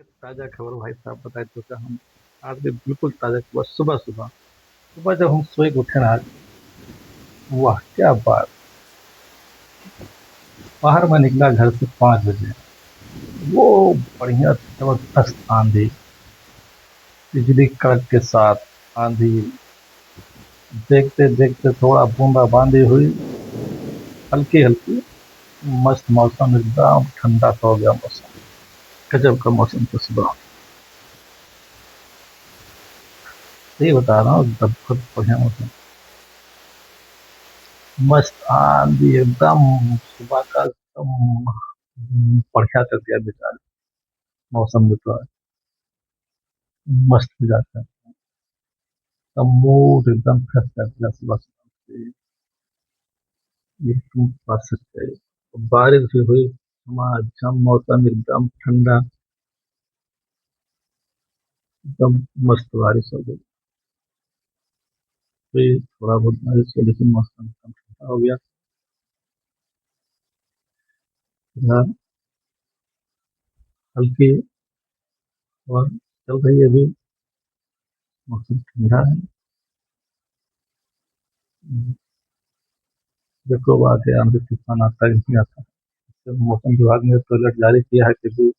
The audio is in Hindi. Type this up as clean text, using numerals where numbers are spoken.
ताजा खबर भाई साहब बताए तो क्या हम आज भी बिल्कुल ताजा खबर सुबह सुबह सुबह जब हम सोए के उठे ना आज, वाह क्या बात। बाहर मैं निकला घर से 5 बजे। वो बढ़िया जबरदस्त आंधी, बिजली कड़क के साथ आंधी। देखते देखते थोड़ा बूंदा बांदी हुई, हल्की हल्की। मस्त मौसम, एकदम ठंडा सा हो गया मौसम। गजब का मौसम था सुबह। सही बता रहा हूँ, एकदम बहुत बढ़िया मौसम। मस्त आंधी एकदम। सुबह का एकदम बढ़िया कर दिया बेचारे। मौसम में तो मस्त हो जाता है। तो मूड एकदम फ्रेश कर दिया सुबह सुबह। ये तुम पढ़ सकते हो। बारिश भी हुई, झमाझम मौसम एकदम ठंडा। एकदम मस्त बारिश हो गई। फिर थोड़ा बहुत बारिश हुई, लेकिन मौसम एकदम ठंडा हो गया। इधर हल्की हवा चल रही है अभी। मौसम ठंडा है। देखो आगे आंधी तूफान आता है कि नहीं आता है। तो मौसम विभाग ने तो अलर्ट जारी किया है कि भी